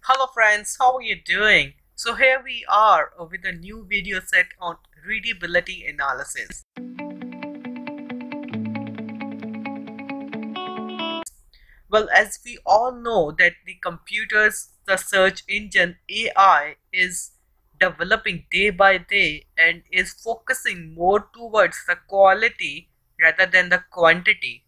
Hello friends, how are you doing? So here we are with a new video set on readability analysis. Well, as we all know that the computers, the search engine AI is developing day by day and is focusing more towards the quality rather than the quantity.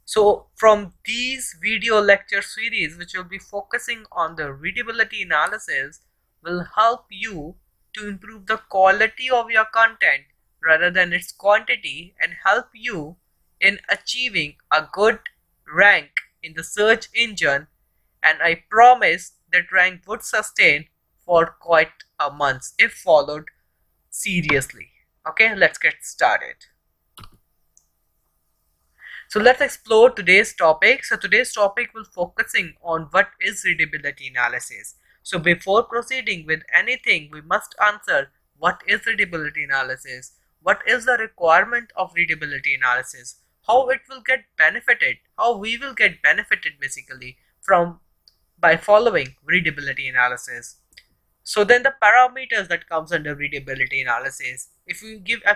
So from these video lecture series, which will be focusing on the readability analysis, will help you to improve the quality of your content rather than its quantity and help you in achieving a good rank in the search engine. And I promise that rank would sustain for quite a month if followed seriously. Okay, let's get started. So let's explore today's topic. So today's topic will focusing on what is readability analysis. So before proceeding with anything, we must answer what is readability analysis, what is the requirement of readability analysis, how it will get benefited, how we will get benefited basically from by following readability analysis. So then the parameters that comes under readability analysis. If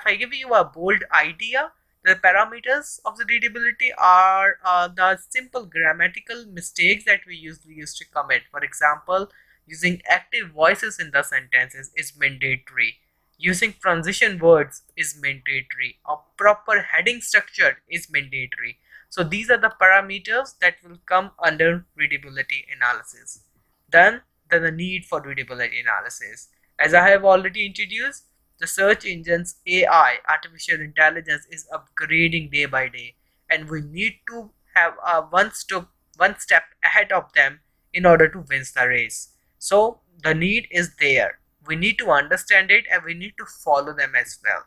I give you a bold idea, the parameters of the readability are the simple grammatical mistakes that we usually used to commit. For example, using active voices in the sentences is mandatory. Using transition words is mandatory. A proper heading structure is mandatory. So these are the parameters that will come under readability analysis. Then the need for readability analysis. As I have already introduced, the search engine's AI, artificial intelligence, is upgrading day by day, and we need to have one step ahead of them in order to win the race. So the need is there. We need to understand it and we need to follow them as well.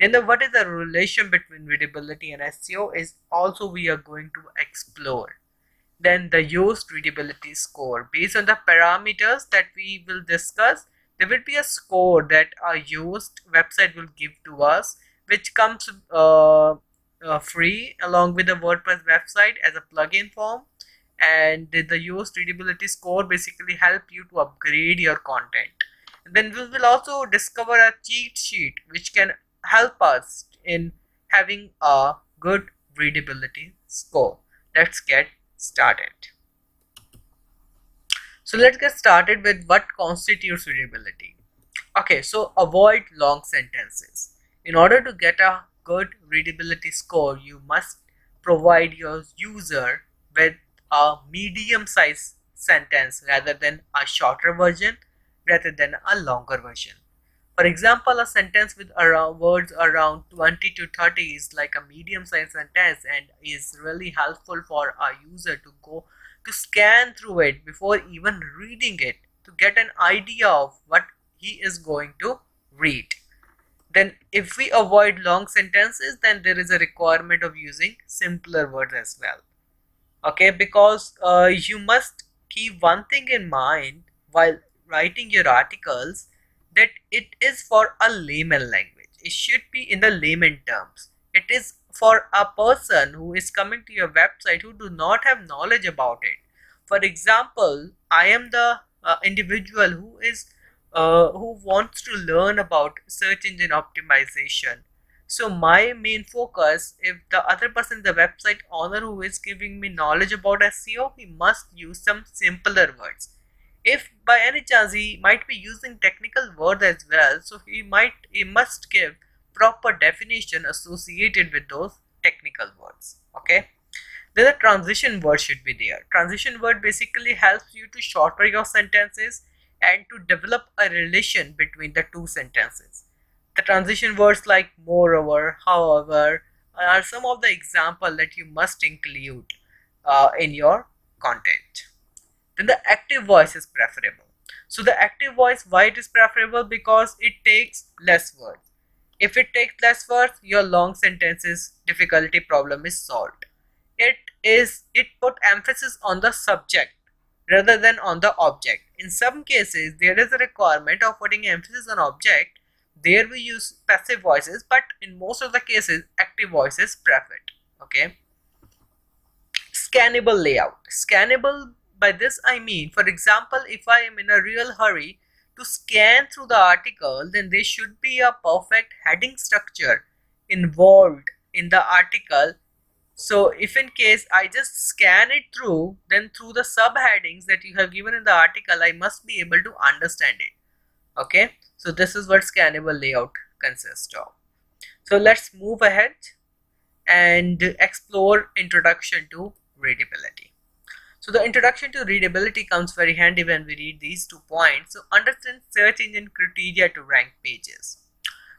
Then what is the relation between readability and SEO is also we are going to explore. Then the Yoast Readability Score. Based on the parameters that we will discuss, there will be a score that a Yoast website will give to us, which comes free along with the WordPress website as a plugin form. And the Yoast Readability Score basically help you to upgrade your content. And then we will also discover a cheat sheet which can help us in having a good readability score. Let's get started. So let's get started with what constitutes readability. Okay, so avoid long sentences. In order to get a good readability score, you must provide your user with a medium size sentence rather than a shorter version, rather than a longer version. For example, a sentence with words around 20 to 30 is like a medium sized sentence and is really helpful for a user to go to scan through it before even reading it to get an idea of what he is going to read. Then if we avoid long sentences, then there is a requirement of using simpler words as well. Okay, because you must keep one thing in mind while writing your articles, that it is for a layman language. It should be in the layman terms. It is for a person who is coming to your website who do not have knowledge about it. For example, I am the individual who wants to learn about search engine optimization. So my main focus, if the other person, the website owner who is giving me knowledge about SEO, he must use some simpler words. If by any chance he might be using technical words as well, so he must give proper definition associated with those technical words. Okay, then the transition word should be there. Transition word basically helps you to shorten your sentences and to develop a relation between the two sentences. The transition words like moreover, however are some of the examples that you must include in your content. Then the active voice is preferable. So the active voice, why it is preferable? Because it takes less words. If it takes less words, your long sentences difficulty problem is solved. It put emphasis on the subject rather than on the object. In some cases, there is a requirement of putting emphasis on object. There we use passive voices, but in most of the cases, active voice is preferred. Okay. Scannable layout. Scannable by this I mean, for example, if I am in a real hurry to scan through the article, then there should be a perfect heading structure involved in the article. So if in case I just scan it through, then through the subheadings that you have given in the article, I must be able to understand it. Okay, so this is what scannable layout consists of. So let's move ahead and explore introduction to readability. So the introduction to readability comes very handy when we read these 2 points. So understand search engine criteria to rank pages.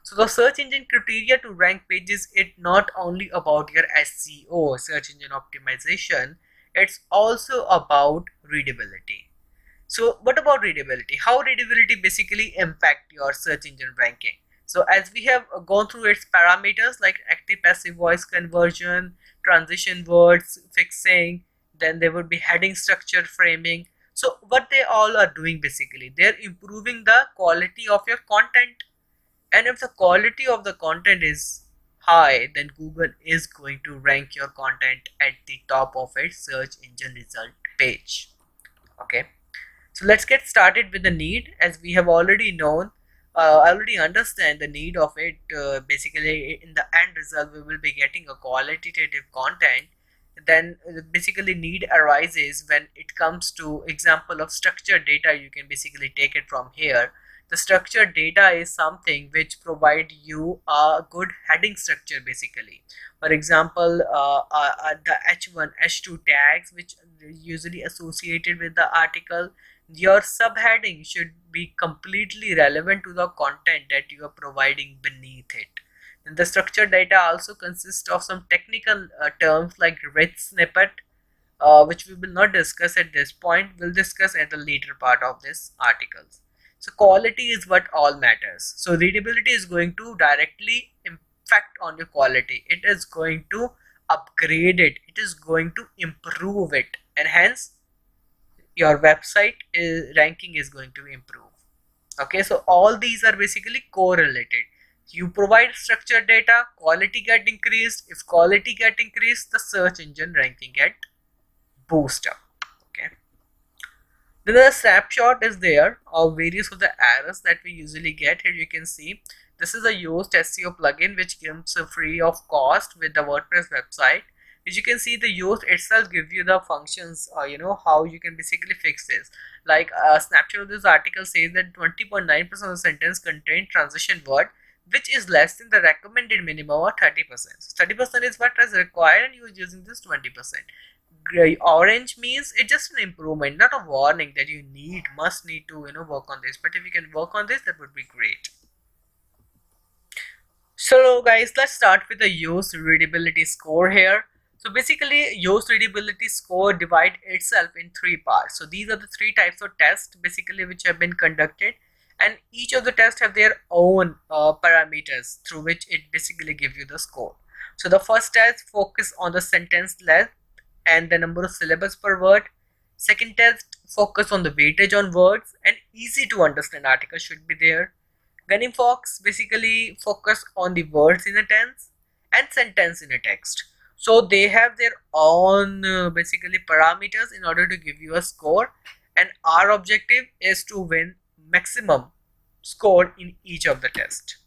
So the search engine criteria to rank pages, it's not only about your SEO, search engine optimization, it's also about readability. So what about readability? How readability basically impact your search engine ranking? So as we have gone through its parameters like active passive voice conversion, transition words, fixing, then there would be heading structure, framing. So what they all are doing basically, they're improving the quality of your content. And if the quality of the content is high, then Google is going to rank your content at the top of its search engine result page. Okay, so let's get started with the need. As we have already known, I already understand the need of it. Basically in the end result we will be getting a qualitative content. Then basically need arises when it comes to example of structured data. You can basically take it from here. The structured data is something which provide you a good heading structure basically. For example, the H1, H2 tags which are usually associated with the article. Your subheading should be completely relevant to the content that you are providing beneath it. And the structured data also consists of some technical terms like rich snippet, which we will not discuss at this point. We'll discuss at the later part of this articles. So quality is what all matters. So readability is going to directly impact on your quality. It is going to upgrade it. It is going to improve it, and hence your website ranking is going to improve. Okay, so all these are basically correlated. You provide structured data, quality get increased. If quality get increased, the search engine ranking get boost up. Okay, then the snapshot is there of various of the errors that we usually get. Here you can see this is a Yoast SEO plugin which comes free of cost with the WordPress website. As you can see, the Yoast itself gives you the functions, how you can basically fix this. Like a snapshot of this article says that 20.9% of the sentence contain transition word which is less than the recommended minimum of 30%. So 30% is what is required and you are using this 20%. Gray orange means it's just an improvement, not a warning that you must need to work on this. But if you can work on this, that would be great. So guys, let's start with the Yoast Readability Score here. So basically Yoast Readability Score divide itself in 3 parts. So these are the 3 types of tests basically which have been conducted, and each of the tests have their own parameters through which it basically gives you the score. So the first test focus on the sentence length and the number of syllables per word. Second test focus on the weightage on words, and easy to understand article should be there. Gunning Fox basically focus on the words in a tense and sentence in a text. So they have their own basically parameters in order to give you a score, and our objective is to win maximum score in each of the tests.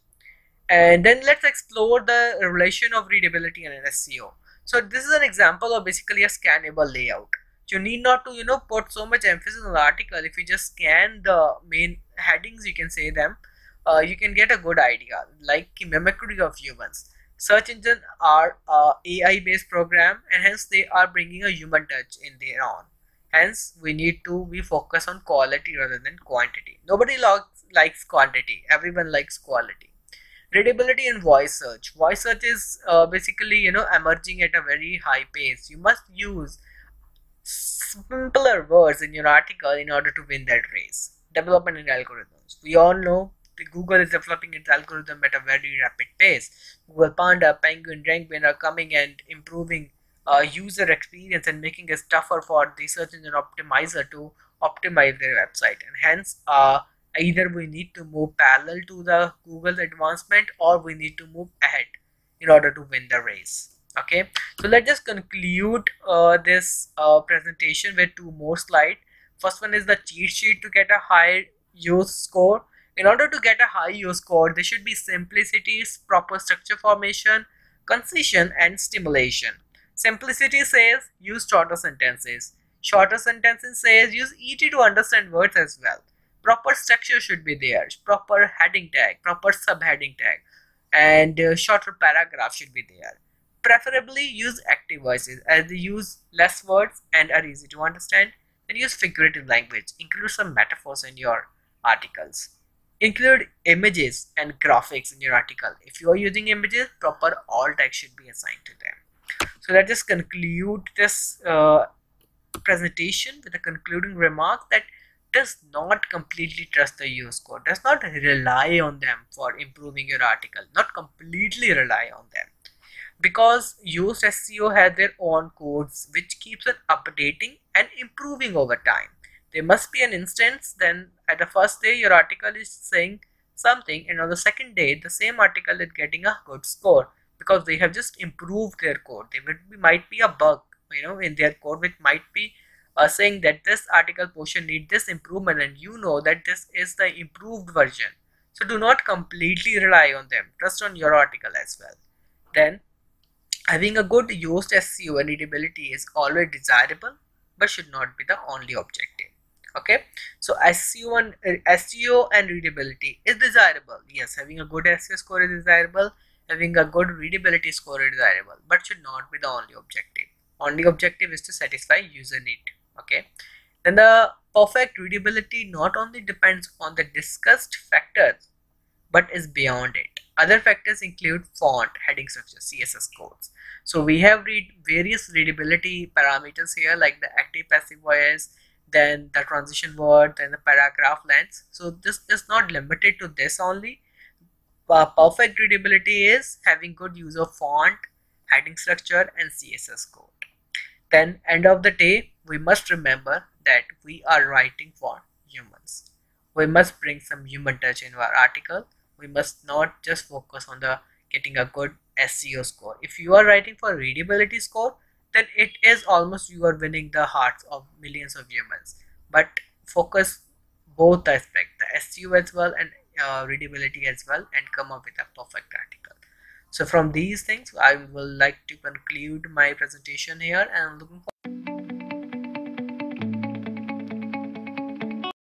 And then let's explore the relation of readability and SEO. So this is an example of basically a scannable layout. You need not to put so much emphasis on the article. If you just scan the main headings, you can say them, you can get a good idea, like mimicry of humans. Search engines are AI based program, and hence they are bringing a human touch in their own. Hence we need to be focused on quality rather than quantity. Nobody likes quantity, everyone likes quality. Readability and voice search. Voice search is basically emerging at a very high pace. You must use simpler words in your article in order to win that race. Development in algorithms. We all know Google is developing its algorithm at a very rapid pace. Google Panda, Penguin, Rangbin are coming and improving user experience and making it tougher for the search engine optimizer to optimize their website. And hence, either we need to move parallel to the Google's advancement, or we need to move ahead in order to win the race. Okay, so let's just conclude this presentation with two more slides. First one is the cheat sheet to get a high Yoast score. In order to get a high Yoast score, there should be simplicity, proper structure formation, concision, and stimulation. Simplicity says use shorter sentences. Shorter sentences says use easy to understand words as well. Proper structure should be there. Proper heading tag, proper subheading tag, and shorter paragraph should be there. Preferably use active voices as they use less words and are easy to understand. And use figurative language. Include some metaphors in your articles. Include images and graphics in your article. If you are using images, proper alt text should be assigned to them. So let's just conclude this presentation with a concluding remark that does not completely trust the Yoast score, does not rely on them for improving your article, not completely rely on them, because Yoast SEO has their own codes which keeps on updating and improving over time. There must be an instance then at the first day your article is saying something, and on the second day the same article is getting a good score because they have just improved their code. There might be a bug, in their code which might be saying that this article portion needs this improvement, and you know that this is the improved version. So do not completely rely on them. Trust on your article as well. Then having a good Yoast SEO and readability is always desirable, but should not be the only objective. Okay, so SEO and readability is desirable. Yes, having a good SEO score is desirable. Having a good readability score is desirable, but should not be the only objective. Only objective is to satisfy user need. Okay, then the perfect readability not only depends on the discussed factors, but is beyond it. Other factors include font, heading structure, CSS codes. So we have various readability parameters here, like the active passive voice, then the transition word, then the paragraph length. So this is not limited to this only. Perfect readability is having good use of font, heading structure, and CSS code. Then end of the day, we must remember that we are writing for humans. We must bring some human touch in our article. We must not just focus on the getting a good SEO score. If you are writing for readability score, then it is almost you are winning the hearts of millions of humans. But focus both aspects, the SEO as well and readability as well, and come up with a perfect article. So from these things, I will like to conclude my presentation here, and I'm looking forward